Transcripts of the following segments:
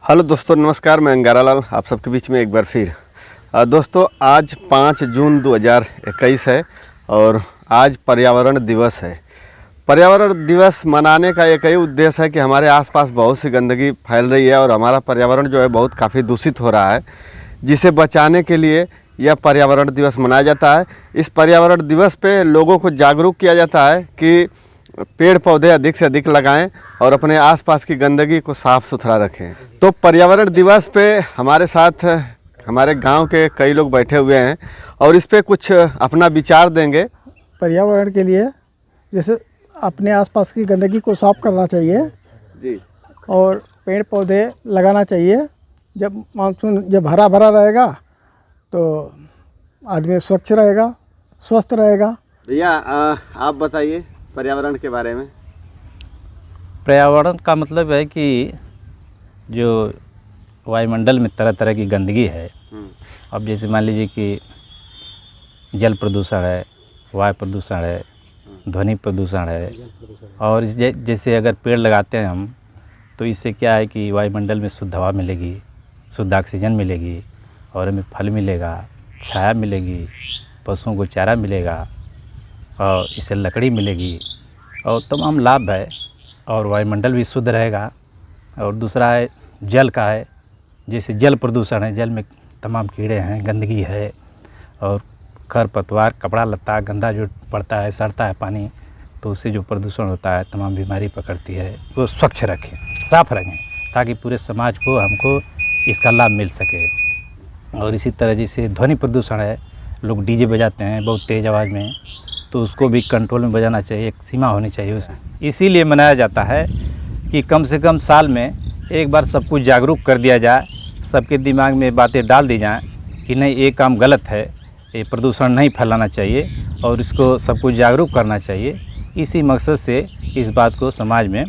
Hello दोस्तों, नमस्कार। मैं अंगारा लाल आप सबके बीच में एक बार फिर। दोस्तों, आज 5 जून 2021 है और आज पर्यावरण दिवस है। पर्यावरण दिवस मनाने का एक ही उद्देश्य है कि हमारे आसपास बहुत सी गंदगी फैल रही है और हमारा पर्यावरण जो है बहुत काफ़ी दूषित हो रहा है, जिसे बचाने के लिए यह पर्यावरण दिवस मनाया जाता है। इस पर्यावरण दिवस पे लोगों को जागरूक किया जाता है कि पेड़ पौधे अधिक से अधिक लगाएं और अपने आसपास की गंदगी को साफ़ सुथरा रखें। तो पर्यावरण दिवस पे हमारे साथ हमारे गांव के कई लोग बैठे हुए हैं और इस पे कुछ अपना विचार देंगे। पर्यावरण के लिए जैसे अपने आसपास की गंदगी को साफ करना चाहिए जी, और पेड़ पौधे लगाना चाहिए। जब मानसून जब हरा भरा रहेगा तो आदमी स्वच्छ रहेगा, स्वस्थ रहेगा। भैया आप बताइए पर्यावरण के बारे में। पर्यावरण का मतलब है कि जो वायुमंडल में तरह तरह की गंदगी है, अब जैसे मान लीजिए कि जल प्रदूषण है, वायु प्रदूषण है, ध्वनि प्रदूषण है, और जैसे अगर पेड़ लगाते हैं हम तो इससे क्या है कि वायुमंडल में शुद्ध हवा मिलेगी, शुद्ध ऑक्सीजन मिलेगी और हमें फल मिलेगा, छाया मिलेगी, पशुओं को चारा मिलेगा और इससे लकड़ी मिलेगी और तमाम लाभ है और वायुमंडल भी शुद्ध रहेगा। और दूसरा है जल का है, जैसे जल प्रदूषण है, जल में तमाम कीड़े हैं, गंदगी है और खर पतवार, कपड़ा लत्ता गंदा जो पड़ता है, सड़ता है पानी, तो उससे जो प्रदूषण होता है तमाम बीमारी पकड़ती है। वो स्वच्छ रखें, साफ़ रखें ताकि पूरे समाज को हमको इसका लाभ मिल सके। और इसी तरह जैसे ध्वनि प्रदूषण है, लोग डीजे बजाते हैं बहुत तेज़ आवाज़ में, तो उसको भी कंट्रोल में बजाना चाहिए, एक सीमा होनी चाहिए उसे। इसीलिए मनाया जाता है कि कम से कम साल में एक बार सबको जागरूक कर दिया जाए, सबके दिमाग में बातें डाल दी जाएं कि नहीं ये काम गलत है, ये प्रदूषण नहीं फैलाना चाहिए और इसको सबको जागरूक करना चाहिए। इसी मकसद से इस बात को समाज में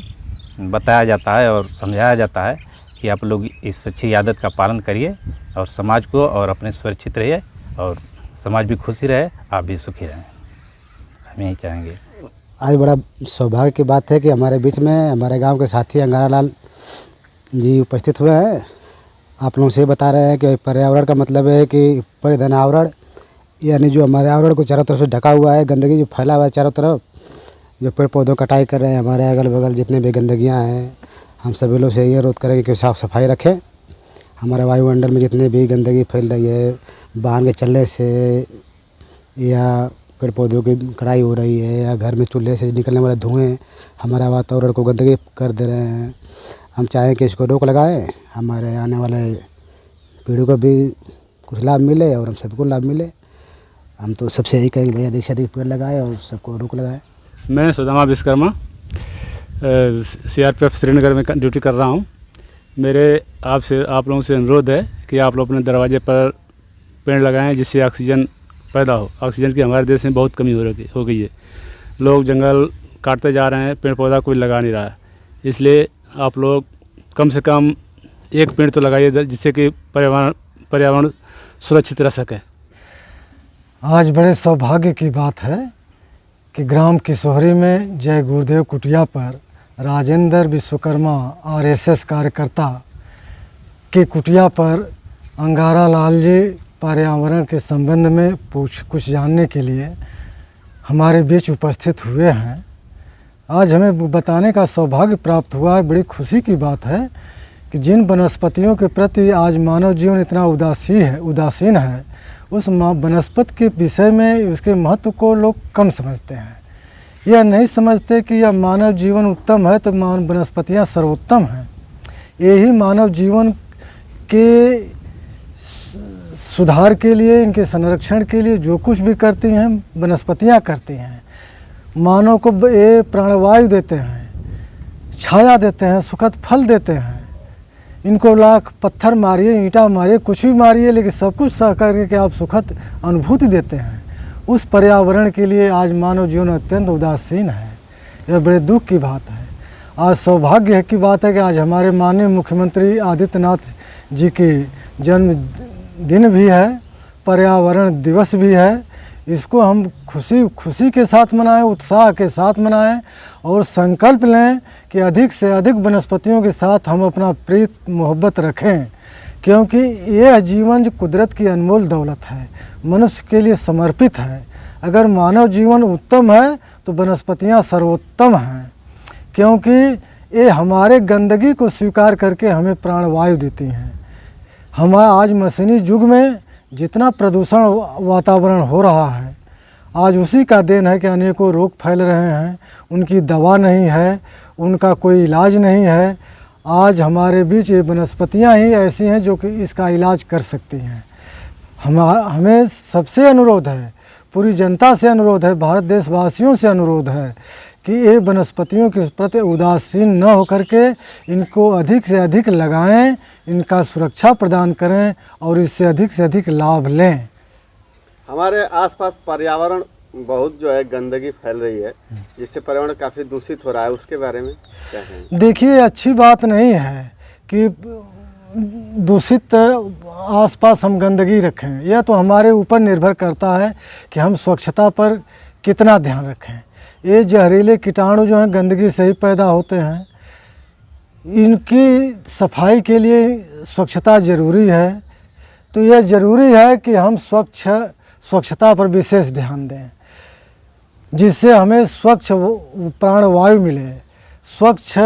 बताया जाता है और समझाया जाता है कि आप लोग इस अच्छी आदत का पालन करिए और समाज को और अपने सुरक्षित रहिए और समाज भी खुशी रहे, आप भी सुखी रहें, हम यही चाहेंगे। आज बड़ा सौभाग्य की बात है कि हमारे बीच में हमारे गांव के साथी अंगारा लाल जी उपस्थित हुए हैं। आप लोगों से बता रहे हैं कि पर्यावरण का मतलब है कि परिधन आवरण, यानी जो हमारे आवरण को चारों तरफ से ढका हुआ है, गंदगी जो फैला हुआ है चारों तरफ, जो पेड़ पौधों कटाई कर रहे हैं, हमारे अगल बगल जितने भी गंदगियाँ हैं, हम सभी लोग से ये अनुरोध करेंगे कि साफ़ सफाई रखें। हमारे वायुमंडल में जितनी भी गंदगी फैल रही है, वाहन के चलने से या पेड़ पौधों की कटाई हो रही है या घर में चूल्हे से निकलने वाले धुएँ हमारा वातावरण को गंदगी कर दे रहे हैं, हम चाहें कि इसको रोक लगाएं, हमारे आने वाले पीढ़ी को भी कुछ लाभ मिले और हम सबको लाभ मिले। हम तो सबसे यही कहेंगे भैया अधिक से अधिक पेड़ लगाएं और सबको रोक लगाएं। मैं सुदामा विश्वकर्मा CRPF श्रीनगर में ड्यूटी कर रहा हूँ। मेरे आप लोगों से अनुरोध है कि आप लोग अपने दरवाजे पर पेड़ लगाएं जिससे ऑक्सीजन पैदा हो। ऑक्सीजन की हमारे देश में बहुत कमी हो गई है, लोग जंगल काटते जा रहे हैं, पेड़ पौधा कोई लगा नहीं रहा है। इसलिए आप लोग कम से कम एक पेड़ तो लगाइए जिससे कि पर्यावरण सुरक्षित रह सके। आज बड़े सौभाग्य की बात है कि ग्राम किशोरी में जय गुरुदेव कुटिया पर राजेंद्र विश्वकर्मा RSS कार्यकर्ता के कुटिया पर अंगारा लाल जी पर्यावरण के संबंध में कुछ जानने के लिए हमारे बीच उपस्थित हुए हैं। आज हमें बताने का सौभाग्य प्राप्त हुआ है। बड़ी खुशी की बात है कि जिन वनस्पतियों के प्रति आज मानव जीवन इतना उदासीन है, उस वनस्पति के विषय में उसके महत्व को लोग कम समझते हैं। यह नहीं समझते कि यह मानव जीवन उत्तम है तो वनस्पतियाँ सर्वोत्तम हैं। यही मानव जीवन के सुधार के लिए, इनके संरक्षण के लिए जो कुछ भी करती हैं वनस्पतियाँ करती हैं। मानव को ये प्राणवायु देते हैं, छाया देते हैं, सुखद फल देते हैं। इनको लाख पत्थर मारिए, ईंटा मारिए, कुछ भी मारिए, लेकिन सब कुछ सह करके आप सुखद अनुभूति देते हैं। उस पर्यावरण के लिए आज मानव जीवन अत्यंत उदासीन है। यह बड़े दुख की बात है। आज सौभाग्य की बात है कि आज हमारे माननीय मुख्यमंत्री आदित्यनाथ जी की जन्मदिन भी है, पर्यावरण दिवस भी है। इसको हम खुशी के साथ मनाएं, उत्साह के साथ मनाएं और संकल्प लें कि अधिक से अधिक वनस्पतियों के साथ हम अपना प्रीत मोहब्बत रखें, क्योंकि यह जीवन जो कुदरत की अनमोल दौलत है, मनुष्य के लिए समर्पित है। अगर मानव जीवन उत्तम है तो वनस्पतियाँ सर्वोत्तम हैं, क्योंकि ये हमारे गंदगी को स्वीकार करके हमें प्राणवायु देती हैं। हमारा आज मशीनी युग में जितना प्रदूषण वातावरण हो रहा है, आज उसी का देन है कि अनेकों रोग फैल रहे हैं, उनकी दवा नहीं है, उनका कोई इलाज नहीं है। आज हमारे बीच ये वनस्पतियाँ ही ऐसी हैं जो कि इसका इलाज कर सकती हैं। हमें सबसे अनुरोध है, पूरी जनता से अनुरोध है, भारत देशवासियों से अनुरोध है कि ये वनस्पतियों के प्रति उदासीन न होकर के इनको अधिक से अधिक लगाएं, इनका सुरक्षा प्रदान करें और इससे अधिक लाभ लें। हमारे आसपास पर्यावरण बहुत जो है गंदगी फैल रही है, जिससे पर्यावरण काफ़ी दूषित हो रहा है, उसके बारे में क्या कहेंगे? देखिए, अच्छी बात नहीं है कि दूषित आसपास हम गंदगी रखें। यह तो हमारे ऊपर निर्भर करता है कि हम स्वच्छता पर कितना ध्यान रखें। ये जहरीले कीटाणु जो हैं गंदगी से ही पैदा होते हैं, इनकी सफाई के लिए स्वच्छता ज़रूरी है। तो यह ज़रूरी है कि हम स्वच्छता पर विशेष ध्यान दें, जिससे हमें स्वच्छ प्राणवायु मिले, स्वच्छ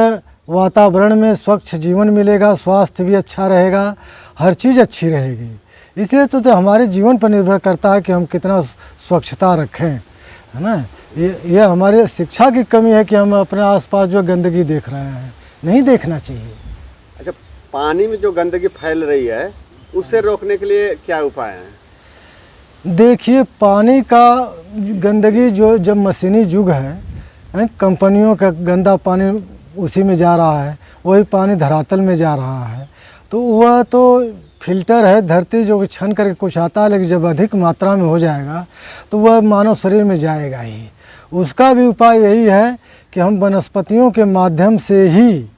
वातावरण में स्वच्छ जीवन मिलेगा, स्वास्थ्य भी अच्छा रहेगा, हर चीज़ अच्छी रहेगी। इसलिए तो हमारे जीवन पर निर्भर करता है कि हम कितना स्वच्छता रखें, है ना। ये हमारे शिक्षा की कमी है कि हम अपने आसपास जो गंदगी देख रहे हैं, नहीं देखना चाहिए। अच्छा, पानी में जो गंदगी फैल रही है उसे रोकने के लिए क्या उपाय हैं? देखिए, पानी का गंदगी जो जब मशीनी युग है, कंपनियों का गंदा पानी उसी में जा रहा है, वही पानी धरातल में जा रहा है, तो वह तो फिल्टर है धरती जो कि छन करके कुछ आता है, लेकिन जब अधिक मात्रा में हो जाएगा तो वह मानव शरीर में जाएगा ही। उसका भी उपाय यही है कि हम वनस्पतियों के माध्यम से ही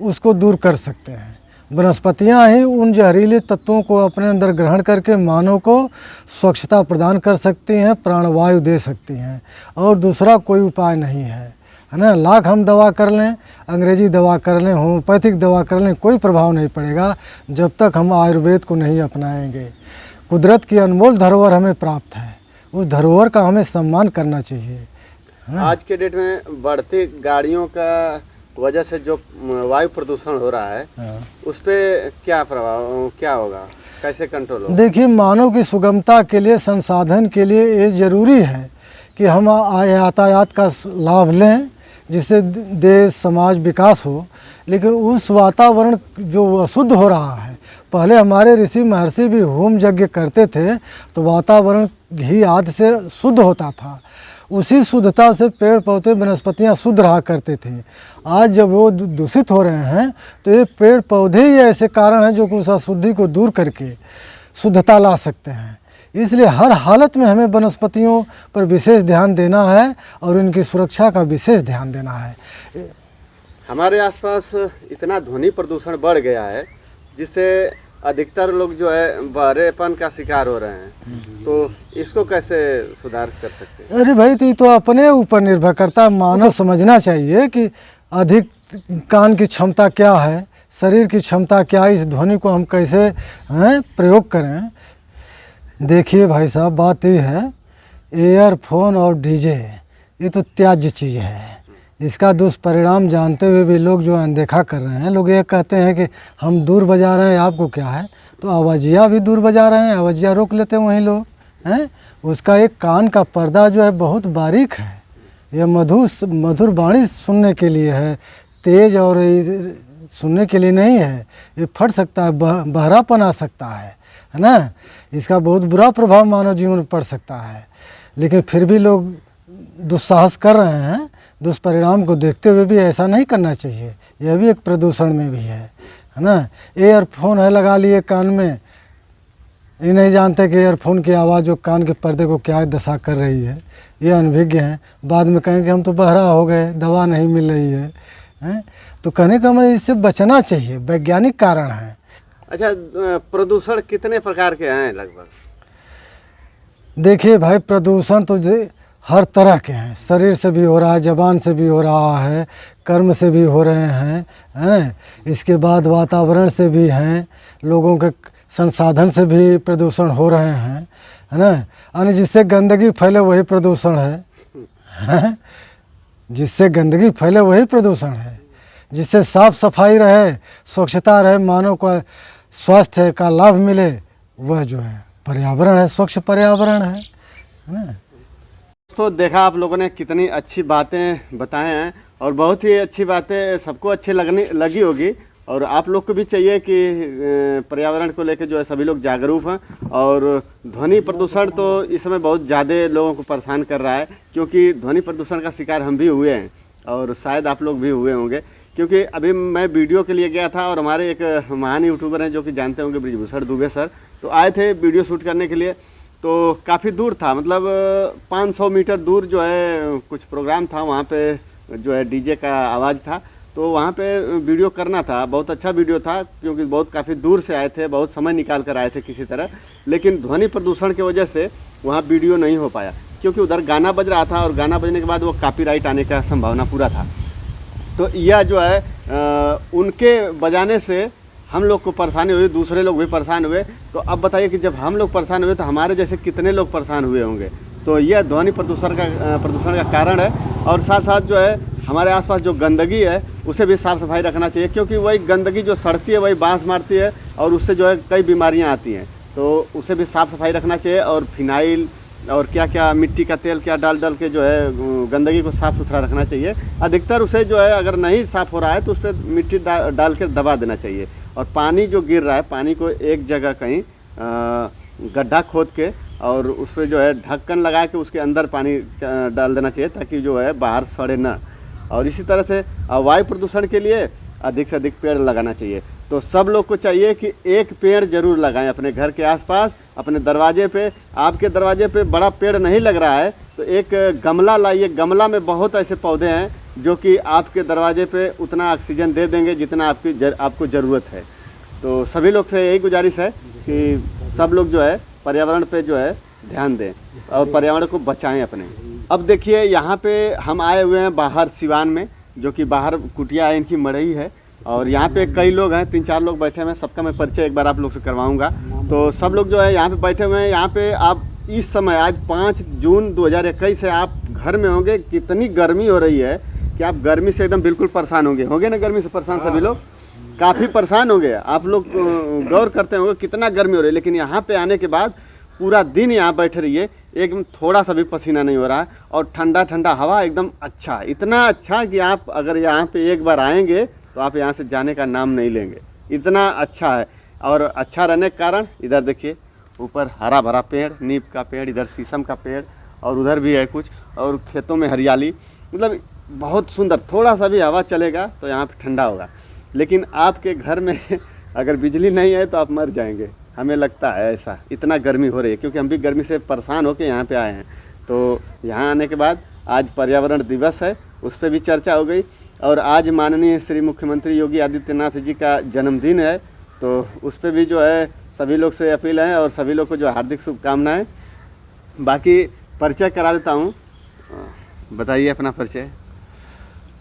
उसको दूर कर सकते हैं। वनस्पतियाँ ही उन जहरीले तत्वों को अपने अंदर ग्रहण करके मानव को स्वच्छता प्रदान कर सकती हैं, प्राणवायु दे सकती हैं, और दूसरा कोई उपाय नहीं है ना। लाख हम दवा कर लें, अंग्रेजी दवा कर लें, होम्योपैथिक दवा कर लें, कोई प्रभाव नहीं पड़ेगा जब तक हम आयुर्वेद को नहीं अपनाएंगे। कुदरत की अनमोल धरोहर हमें प्राप्त है, उस धरोहर का हमें सम्मान करना चाहिए। आज के डेट में बढ़ती गाड़ियों का वजह से जो वायु प्रदूषण हो रहा है, उस पर क्या प्रभाव, क्या होगा, कैसे कंट्रोल होगा? देखिए, मानव की सुगमता के लिए, संसाधन के लिए ये ज़रूरी है कि हम यातायात का लाभ लें, जिससे देश समाज विकास हो। लेकिन उस वातावरण जो अशुद्ध हो रहा है, पहले हमारे ऋषि महर्षि भी होम यज्ञ करते थे तो वातावरण घी आदि से शुद्ध होता था, उसी शुद्धता से पेड़ पौधे वनस्पतियाँ शुद्ध रहा करते थे। आज जब वो दूषित हो रहे हैं तो ये पेड़ पौधे ही ऐसे कारण हैं जो कि उस अशुद्धि को दूर करके शुद्धता ला सकते हैं। इसलिए हर हालत में हमें वनस्पतियों पर विशेष ध्यान देना है और इनकी सुरक्षा का विशेष ध्यान देना है। हमारे आसपास इतना ध्वनि प्रदूषण बढ़ गया है जिससे अधिकतर लोग जो है बहरेपन का शिकार हो रहे हैं, तो इसको कैसे सुधार कर सकते हैं? अरे भाई, तो ये तो अपने ऊपर निर्भर करता है। मानव समझना चाहिए कि अधिक कान की क्षमता क्या है, शरीर की क्षमता क्या है, इस ध्वनि को हम कैसे प्रयोग करें। देखिए भाई साहब, बात ये है, एयरफोन और डीजे ये तो त्याज्य चीज़ है। इसका दुष्परिणाम जानते हुए भी लोग जो अनदेखा कर रहे हैं। लोग ये कहते हैं कि हम दूर बजा रहे हैं, आपको क्या है, तो आवाजिया भी दूर बजा रहे हैं, आवाजिया रोक लेते हैं वहीं लोग हैं। उसका एक कान का पर्दा जो है बहुत बारीक है, यह मधुर वाणी सुनने के लिए है, तेज और सुनने के लिए नहीं है। ये फट सकता है, बहरापन आ सकता है ना। इसका बहुत बुरा प्रभाव मानव जीवन पर पड़ सकता है। लेकिन फिर भी लोग दुस्साहस कर रहे हैं। दुष्परिणाम को देखते हुए भी ऐसा नहीं करना चाहिए, यह भी एक प्रदूषण में भी है ना। एयरफोन है, लगा लिए कान में, ये नहीं जानते कि एयरफोन की आवाज़ जो कान के पर्दे को क्या दशा कर रही है। ये अनभिज्ञ हैं, बाद में कहेंगे हम तो बहरा हो गए, दवा नहीं मिल रही है। तो कहने का मतलब इससे बचना चाहिए, वैज्ञानिक कारण है। अच्छा, प्रदूषण कितने प्रकार के हैं लगभग? देखिए भाई, प्रदूषण तो हर तरह के हैं। शरीर से भी हो रहा है, जबान से भी हो रहा है, कर्म से भी हो रहे हैं, है ना। इसके बाद वातावरण से भी हैं, लोगों के संसाधन से भी प्रदूषण हो रहे हैं, है ना। यानी जिससे गंदगी फैले वही प्रदूषण है। जिससे गंदगी फैले वही प्रदूषण है। जिससे साफ सफाई रहे, स्वच्छता रहे, मानव को स्वास्थ्य का लाभ मिले, वह जो है पर्यावरण है, स्वच्छ पर्यावरण है ना। तो देखा आप लोगों ने कितनी अच्छी बातें बताए हैं और बहुत ही अच्छी बातें सबको अच्छी लगी होगी। और आप लोग को भी चाहिए कि पर्यावरण को लेकर जो है सभी लोग जागरूक हैं। और ध्वनि प्रदूषण तो इस समय बहुत ज़्यादा लोगों को परेशान कर रहा है, क्योंकि ध्वनि प्रदूषण का शिकार हम भी हुए हैं और शायद आप लोग भी हुए होंगे। क्योंकि अभी मैं वीडियो के लिए गया था और हमारे एक महान यूट्यूबर हैं जो कि जानते होंगे, ब्रिजभूषण दुबे सर, तो आए थे वीडियो शूट करने के लिए। तो काफ़ी दूर था, मतलब 500 मीटर दूर जो है कुछ प्रोग्राम था, वहाँ पे जो है डीजे का आवाज़ था, तो वहाँ पे वीडियो करना था। बहुत अच्छा वीडियो था, क्योंकि बहुत काफ़ी दूर से आए थे, बहुत समय निकाल कर आए थे किसी तरह। लेकिन ध्वनि प्रदूषण की वजह से वहाँ वीडियो नहीं हो पाया, क्योंकि उधर गाना बज रहा था और गाना बजने के बाद वो कॉपीराइट आने का संभावना पूरा था। तो यह जो है उनके बजाने से हम लोग को परेशानी हुई, दूसरे लोग भी परेशान हुए। तो अब बताइए कि जब हम लोग परेशान हुए तो हमारे जैसे कितने लोग परेशान हुए होंगे। तो यह ध्वनि प्रदूषण का कारण है। और साथ साथ जो है हमारे आसपास जो गंदगी है उसे भी साफ़ सफाई रखना चाहिए, क्योंकि वही गंदगी जो सड़ती है वही बांस मारती है और उससे जो है कई बीमारियाँ आती हैं। तो उसे भी साफ़ सफाई रखना चाहिए। और फिनाइल और क्या क्या मिट्टी का तेल क्या डाल के जो है गंदगी को साफ़ सुथरा रखना चाहिए। अधिकतर उसे जो है अगर नहीं साफ़ हो रहा है तो उस पर मिट्टी डाल के दबा देना चाहिए। और पानी जो गिर रहा है, पानी को एक जगह कहीं गड्ढा खोद के और उस पर जो है ढक्कन लगा के उसके अंदर पानी डाल देना चाहिए, ताकि जो है बाहर सड़े ना। और इसी तरह से वायु प्रदूषण के लिए अधिक से अधिक पेड़ लगाना चाहिए। तो सब लोग को चाहिए कि एक पेड़ जरूर लगाएं अपने घर के आसपास, अपने दरवाजे पे। आपके दरवाजे पे बड़ा पेड़ नहीं लग रहा है तो एक गमला लाइए। गमला में बहुत ऐसे पौधे हैं जो कि आपके दरवाजे पे उतना ऑक्सीजन दे देंगे जितना आपको ज़रूरत है। तो सभी लोग से यही गुजारिश है कि सब लोग जो है पर्यावरण पे जो है ध्यान दें और पर्यावरण को बचाएं अपने। अब देखिए यहाँ पे हम आए हुए हैं बाहर सिवान में, जो कि बाहर कुटिया है, इनकी मड़ई है। और यहाँ पे कई लोग हैं, 3-4 लोग बैठे हुए हैं। सबका मैं परिचय एक बार आप लोग से करवाऊँगा। तो सब लोग जो है यहाँ पे बैठे हुए हैं। यहाँ पे आप इस समय आज 5 जून 2021 है, आप घर में होंगे। कितनी गर्मी हो रही है कि आप गर्मी से एकदम बिल्कुल परेशान होंगे ना। गर्मी से परेशान सभी लोग काफ़ी परेशान हो गए। आप लोग गौर करते होंगे कितना गर्मी हो रही है। लेकिन यहाँ पे आने के बाद पूरा दिन यहाँ बैठे रहिए, एकदम थोड़ा सा भी पसीना नहीं हो रहा है और ठंडा ठंडा हवा एकदम अच्छा, इतना अच्छा कि आप अगर यहाँ पे एक बार आएंगे तो आप यहाँ से जाने का नाम नहीं लेंगे, इतना अच्छा है। और अच्छा रहने के कारण इधर देखिए ऊपर हरा भरा पेड़, नीम का पेड़, इधर शीशम का पेड़ और उधर भी है कुछ, और खेतों में हरियाली, मतलब बहुत सुंदर। थोड़ा सा भी हवा चलेगा तो यहाँ पे ठंडा होगा। लेकिन आपके घर में अगर बिजली नहीं है तो आप मर जाएंगे, हमें लगता है ऐसा। इतना गर्मी हो रही है, क्योंकि हम भी गर्मी से परेशान होकर यहाँ पे आए हैं। तो यहाँ आने के बाद आज पर्यावरण दिवस है, उस पर भी चर्चा हो गई। और आज माननीय श्री मुख्यमंत्री योगी आदित्यनाथ जी का जन्मदिन है, तो उस पर भी जो है सभी लोग से अपील है और सभी लोग को जो हार्दिक शुभकामनाएं। बाकी परिचय करा देता हूँ, बताइए अपना परिचय।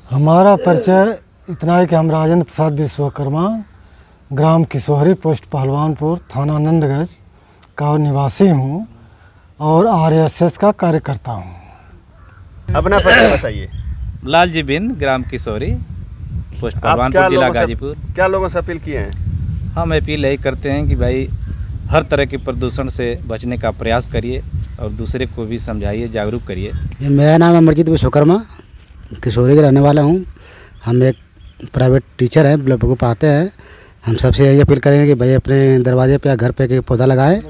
हमारा परिचय इतना है कि हम राजेंद्र प्रसाद विश्वकर्मा, ग्राम किशोरी, पोस्ट पहलवानपुर, थाना नंदगंज का निवासी हूँ और आरएसएस का कार्यकर्ता हूँ। अपना परिचय बताइए। लालजी बिंद, ग्राम किशोरी, पोस्ट पहलवानपुर, जिला गाजीपुर। क्या लोगों से अपील किए हैं? हम अपील यही करते हैं कि भाई हर तरह के प्रदूषण से बचने का प्रयास करिए और दूसरे को भी समझाइए, जागरूक करिए। मेरा नाम अमरजीत विश्वकर्मा, किशोरी के रहने वाला हूँ। हम एक प्राइवेट टीचर हैं, ब्लॉक को पढ़ाते हैं। हम सबसे यही अपील करेंगे कि भाई अपने दरवाजे पे या घर पे एक पौधा लगाएं